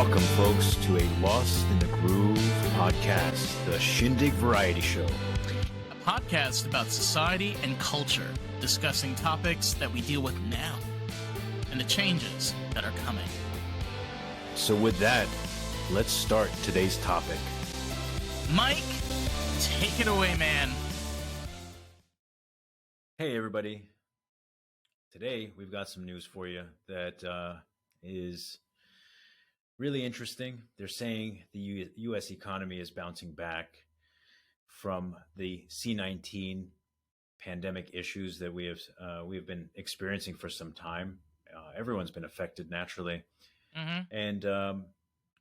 Welcome, folks, to a Lost in the Groove podcast, the Shin Dig Variety Show. A podcast about society and culture, discussing topics that we deal with now and the changes that are coming. So with that, let's start today's topic. Mike, take it away, man. Hey, everybody. Today, we've got some news for you that is really interesting. They're saying the U.S. economy is bouncing back from the C-19 pandemic issues that we have been experiencing for some time. Everyone's been affected naturally, and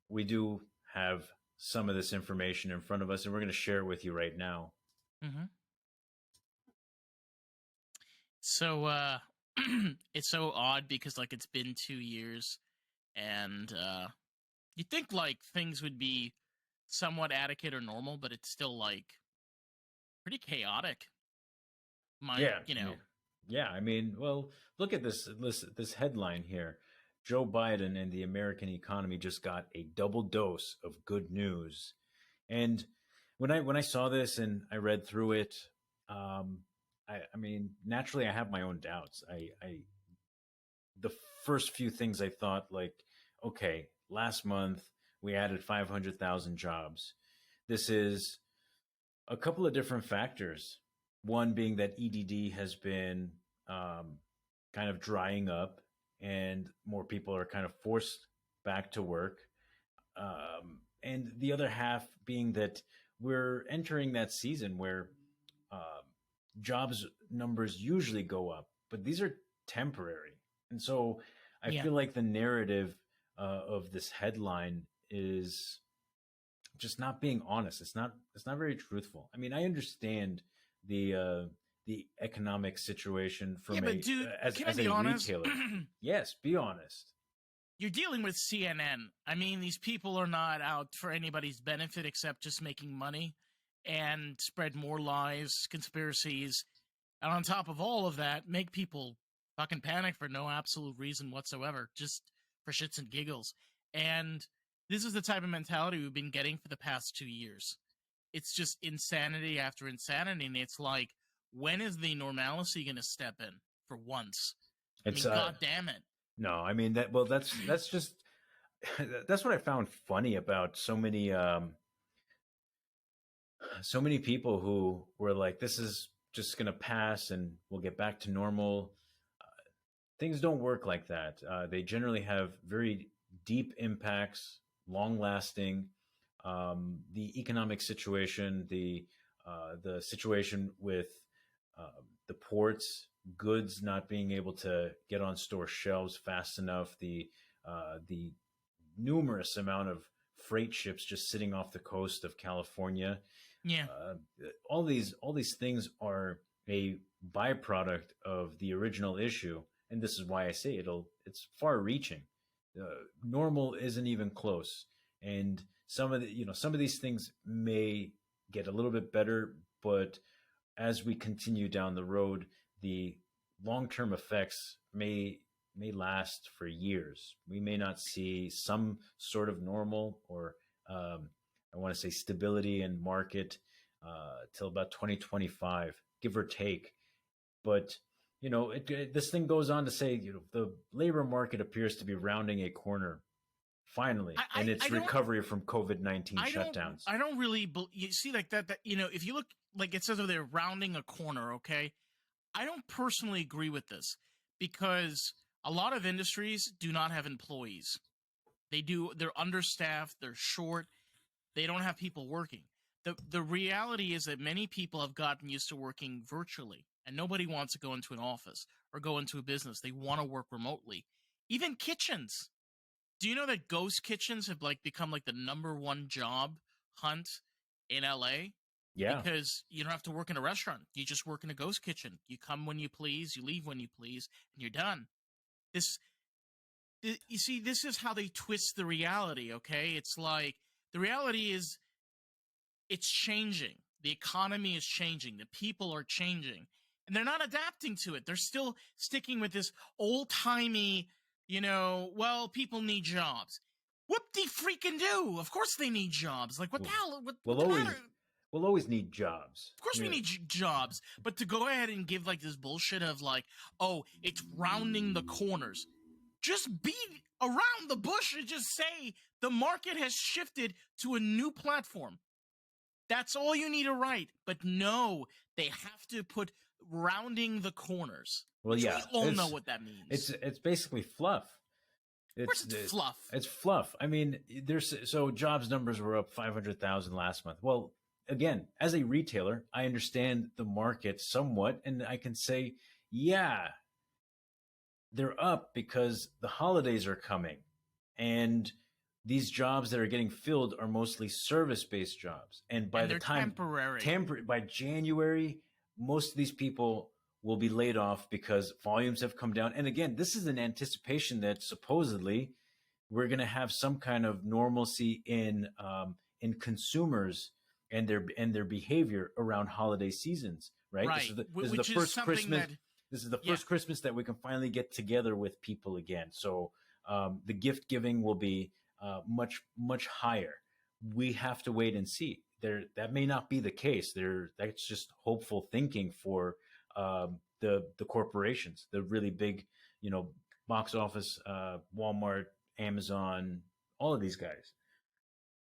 we do have some of this information in front of us, and we're going to share it with you right now. So it's so odd because it's been 2 years, and you'd think things would be somewhat adequate or normal, but it's still pretty chaotic. Yeah. I mean, well, look at this headline here. Joe Biden and the American economy just got a double dose of good news. And when I saw this and I read through it, I mean, naturally, I have my own doubts. The first few things I thought, okay, last month we added 500,000 jobs. This is a couple of different factors. One being that EDD has been kind of drying up, and more people are kind of forced back to work. And the other half being that we're entering that season where jobs numbers usually go up, but these are temporary. And so I feel like the narrative of this headline is just not being honest. It's not very truthful. I mean, I understand the economic situation from as a retailer. Yes, be honest. You're dealing with CNN. I mean, these people are not out for anybody's benefit except just making money and spread more lies, conspiracies, and on top of all of that, make people fucking panic for no absolute reason whatsoever, just for shits and giggles. And this is the type of mentality we've been getting for the past 2 years. It's just insanity after insanity, and it's like, when is the normalcy going to step in for once? God damn it. No, I mean that's just that's what I found funny about so many people who were like, this is just going to pass and we'll get back to normal. Things don't work like that. They generally have very deep impacts, long lasting. The economic situation, the situation with the ports, goods not being able to get on store shelves fast enough, the numerous amount of freight ships just sitting off the coast of California. Yeah. All these things are a byproduct of the original issue, and this is why I say it's far-reaching. Normal isn't even close, and some of these things may get a little bit better, but as we continue down the road, the long-term effects may last for years. We may not see some sort of normal or I want to say stability in market till about 2025, give or take. But this thing goes on to say, the labor market appears to be rounding a corner finally in its recovery from COVID-19 shutdowns. I don't really you see that if you look, it says over there, rounding a corner. Okay, I don't personally agree with this because a lot of industries do not have employees. They're understaffed, they're short, they don't have people working. The reality is that many people have gotten used to working virtually, and nobody wants to go into an office or go into a business. They want to work remotely. Even kitchens. Do you know that ghost kitchens have become the number one job hunt in LA? Yeah. Because you don't have to work in a restaurant. You just work in a ghost kitchen. You come when you please, you leave when you please, and you're done. You see, this is how they twist the reality, okay? It's the reality is it's changing. The economy is changing. The people are changing. And they're not adapting to it. They're still sticking with this old-timey, people need jobs. Whoop-de-freaking-do. Of course they need jobs. Like, what the hell? What's We'll the always matter? we'll always need jobs. Of course we need jobs. But to go ahead and give, like, this bullshit of, like, oh, it's rounding the corners. Just be around the bush and just say the market has shifted to a new platform. That's all you need to write. But no, they have to put rounding the corners. Well, Which yeah, we all know what that means. It's basically fluff. Of course it's fluff. It's fluff. I mean, so jobs numbers were up 500,000 last month. Well, again, as a retailer, I understand the market somewhat, and I can say, yeah, they're up because the holidays are coming, and these jobs that are getting filled are mostly service-based jobs. And by the time temporary, by January, most of these people will be laid off because volumes have come down. And again, this is an anticipation that supposedly we're going to have some kind of normalcy in consumers and their behavior around holiday seasons, right? Right. This is the first Christmas. This is the first Christmas that we can finally get together with people again. So the gift giving will be much higher. We have to wait and see. That may not be the case. That's just hopeful thinking for the corporations, the really big, box office, Walmart, Amazon, all of these guys.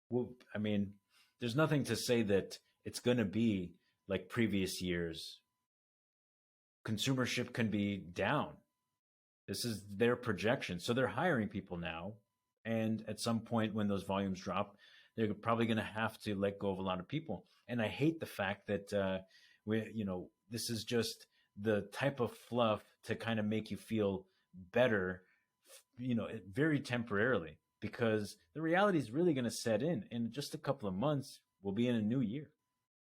Well, I mean, there's nothing to say that it's going to be like previous years. Consumership can be down. This is their projection. So they're hiring people now. And at some point when those volumes drop, they're probably going to have to let go of a lot of people. And I hate the fact that this is just the type of fluff to kind of make you feel better, very temporarily, because the reality is really going to set in just a couple of months. We'll be in a new year.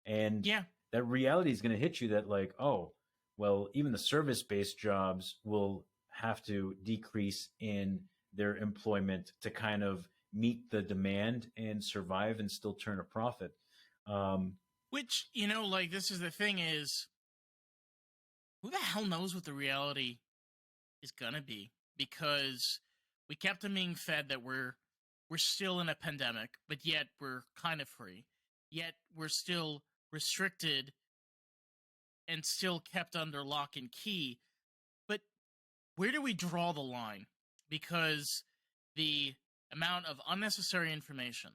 And that reality is going to hit you that like, oh, well, even the service-based jobs will have to decrease in their employment to kind of meet the demand and survive and still turn a profit. Which, this is the thing is, who the hell knows what the reality is gonna be? Because we kept them being fed that we're still in a pandemic, but yet we're kind of free. Yet we're still restricted and still kept under lock and key. But where do we draw the line? Because the amount of unnecessary information,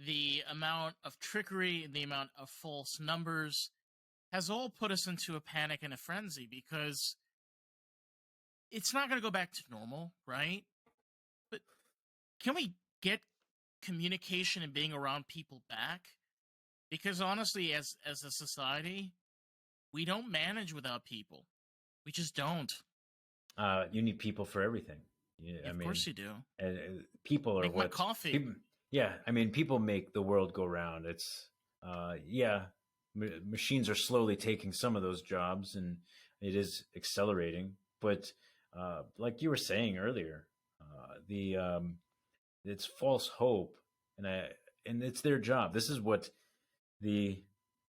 the amount of trickery, the amount of false numbers has all put us into a panic and a frenzy, because it's not going to go back to normal, right? But can we get communication and being around people back? Because honestly, as a society, we don't manage without people. We just don't. You need people for everything. Yeah, of course you do. People are Make my coffee. People make the world go round. It's machines are slowly taking some of those jobs, and it is accelerating. But like you were saying earlier, it's false hope, and it's their job. This is what the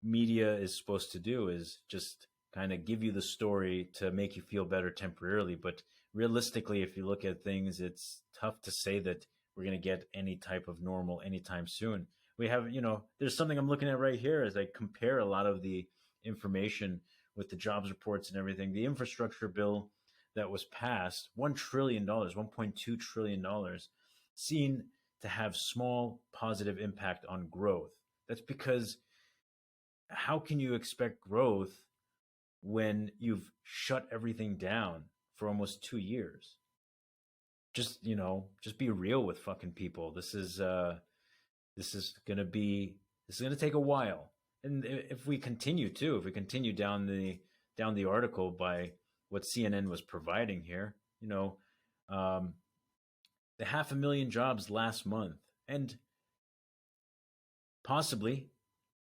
media is supposed to do, is just kind of give you the story to make you feel better temporarily. But realistically, if you look at things, it's tough to say that we're going to get any type of normal anytime soon. We have, there's something I'm looking at right here as I compare a lot of the information with the jobs reports and everything. The infrastructure bill that was passed, $1 trillion, $1.2 trillion, seen to have small positive impact on growth. That's because how can you expect growth when you've shut everything down for almost 2 years? Just be real with fucking people. This is going to take a while. And if we continue down the article by what CNN was providing here, the 500,000 jobs last month, and possibly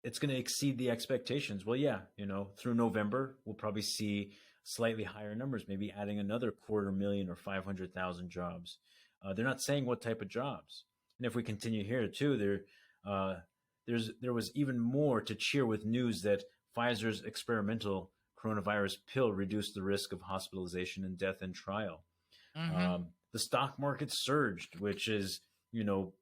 it's going to exceed the expectations. Well, through November, we'll probably see slightly higher numbers, maybe adding another 250,000 or 500,000 jobs. They're not saying what type of jobs. And if we continue here too, there was even more to cheer with news that Pfizer's experimental coronavirus pill reduced the risk of hospitalization and death in trial. Mm-hmm. The stock market surged, which is you know,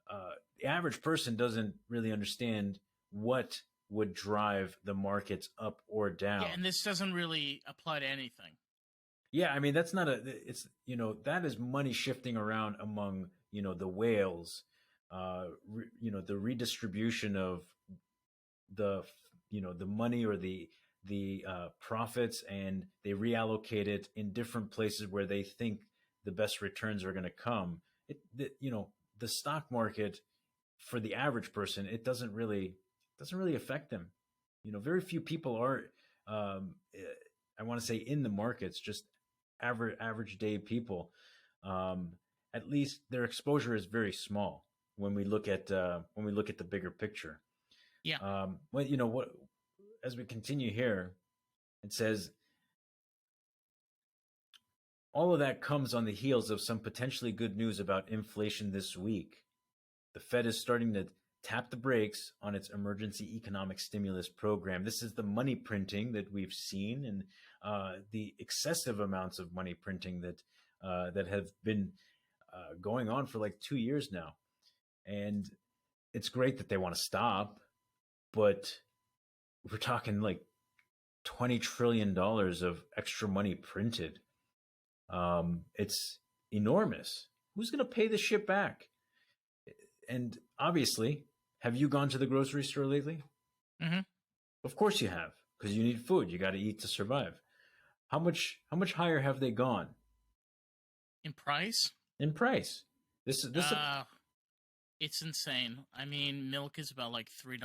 the average person doesn't really understand what would drive the markets up or Yeah, down. and this doesn't really apply to anything. Yeah, I mean that's not a. It's that is money shifting around among the whales, the redistribution of the the money or the profits, and they reallocate it in different places where they think the best returns are going to come. The stock market for the average person, it doesn't really affect them. Very few people are. I want to say in the markets, just average day people. Um, at least their exposure is very small when we look at the bigger picture. Yeah. Well, what as we continue here, it says all of that comes on the heels of some potentially good news about inflation this week. The Fed is starting to tap the brakes on its emergency economic stimulus program. This is the money printing that we've seen, and the excessive amounts of money printing that have been going on for like 2 years now. And it's great that they want to stop, but we're talking like $20 trillion of extra money printed. It's enormous. Who's going to pay this shit back? And obviously, have you gone to the grocery store lately? Mm-hmm. Of course you have, because you need food. You got to eat to survive. How much higher have they gone In price? in price? This It's insane. I mean, milk is about like $3,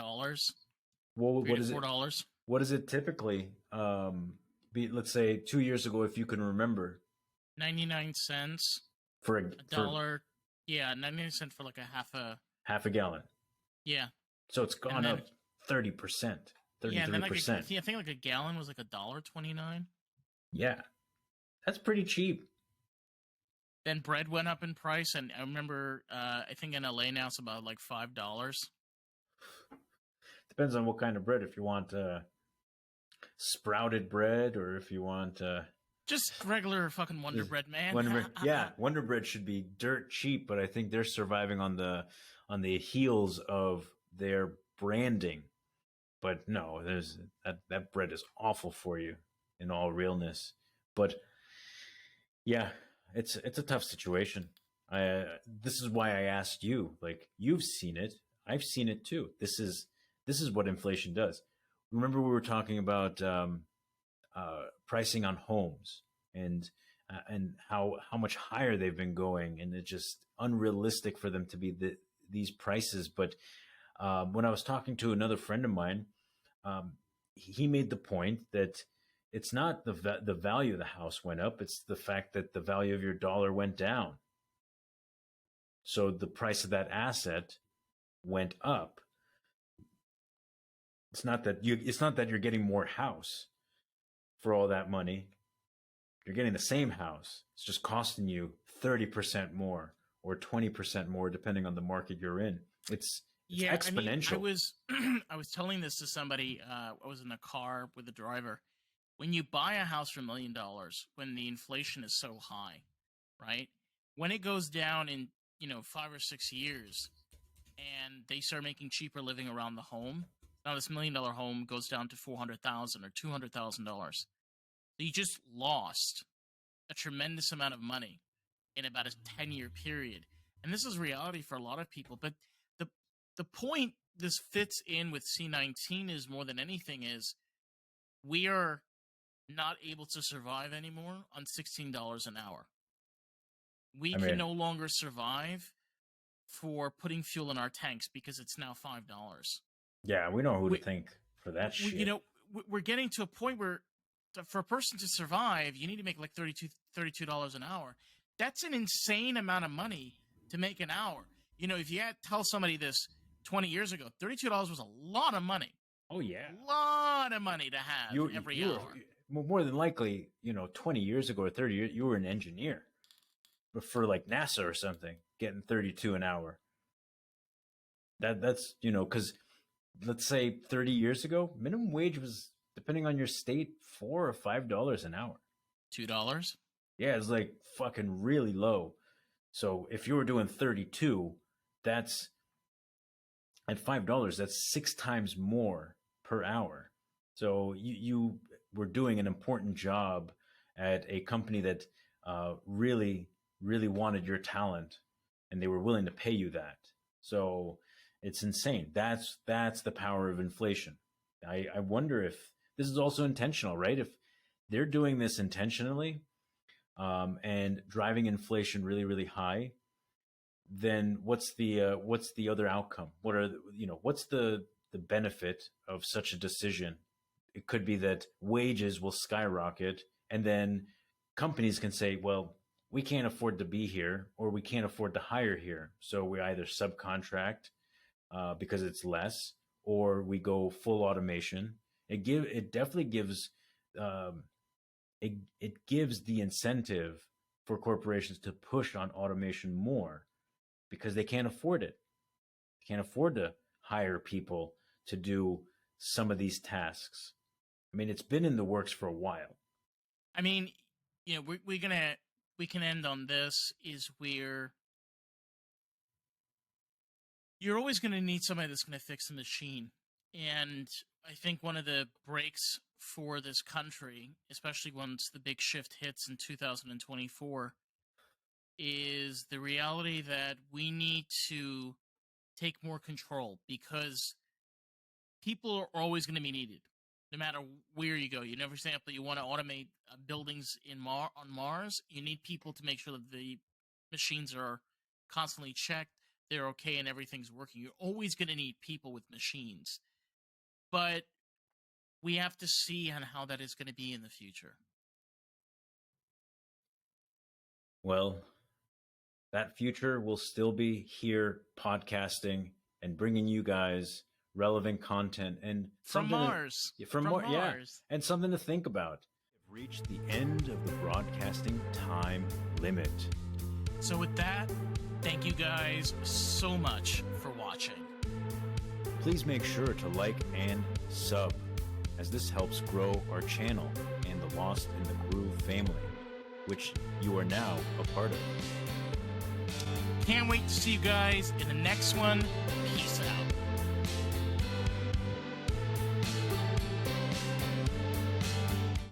what $3 to is it? $4. What is it typically? Be let's say 2 years ago, if you can remember, 99 cents, for a dollar. Yeah, 99 cents for like half a gallon. Yeah. So it's gone And then, up 30%, yeah, and then 33%. I think like a gallon was like $1.29. Yeah, that's pretty cheap. Then bread went up in price, and I remember, I think in LA now it's about like $5. Depends on what kind of bread. If you want sprouted bread, or if you want Just regular fucking Wonder Bread, man. Wonder Bread. Yeah, Wonder Bread should be dirt cheap, but I think they're surviving on the heels of their branding. But no, there's that bread is awful for you in all realness. But yeah, it's a tough situation. This is why I asked you. Like, you've seen it, I've seen it too. This is what inflation does. Remember, we were talking about pricing on homes and how much higher they've been going, and it's just unrealistic for them to be these prices. But when I was talking to another friend of mine, he made the point that it's not the value of the house went up; it's the fact that the value of your dollar went down. So the price of that asset went up. It's not that you're getting more house for all that money. You're getting the same house. It's just costing you 30% more or 20% more, depending on the market you're in. It's exponential. I was I was telling this to somebody. I was in a car with a driver. When you buy a house for $1 million, when the inflation is so high, right? When it goes down in 5 or 6 years, and they start making cheaper living around the home, now this $1 million home goes down to $400,000 or $200,000. You just lost a tremendous amount of money in about a 10-year period. And this is reality for a lot of people. But the point this fits in with C19 is, more than anything, is we are not able to survive anymore on $16 an hour. We can no longer survive for putting fuel in our tanks because it's now $5. Yeah, we know who to thank for that shit. We're getting to a point where, for a person to survive, you need to make like $32 an hour. That's an insane amount of money to make an hour. If you tell somebody this 20 years ago, $32 was a lot of money. Oh yeah, a lot of money to have every hour. More than likely, 20 years ago or 30 years, you were an engineer, but for like NASA or something, getting 32 an hour. That's because let's say 30 years ago, minimum wage was, depending on your state, $4 or $5 an hour. $2. Yeah, it's like fucking really low. So if you were doing 32, that's at $5, that's 6 times more per hour. So you were doing an important job at a company that really, really wanted your talent, and they were willing to pay you that. So it's insane. That's the power of inflation. I wonder if this is also intentional, right? If they're doing this intentionally and driving inflation really, really high, then what's the other outcome? What's the benefit of such a decision? It could be that wages will skyrocket, and then companies can say, well, we can't afford to be here, or we can't afford to hire here, so we either subcontract because it's less, or we go full automation. It definitely gives it gives the incentive for corporations to push on automation more, because they can't afford it. They can't afford to hire people to do some of these tasks. I mean, it's been in the works for a while. I mean, we can end on this, is where you're always going to need somebody that's going to fix the machine. And I think one of the breaks for this country, especially once the big shift hits in 2024, is the reality that we need to take more control, because people are always going to be needed, no matter where you go. For example, you want to automate buildings on Mars. You need people to make sure that the machines are constantly checked, they're okay, and everything's working. You're always going to need people with machines, but we have to see on how that is going to be in the future. Well, that future will still be here, podcasting and bringing you guys relevant content and from Mars. From Mars. Yeah, and something to think about. We've reached the end of the broadcasting time limit. So with that, thank you guys so much for watching. Please make sure to like and sub, as this helps grow our channel and the Lost in the Groove family, which you are now a part of. Can't wait to see you guys in the next one. Peace out.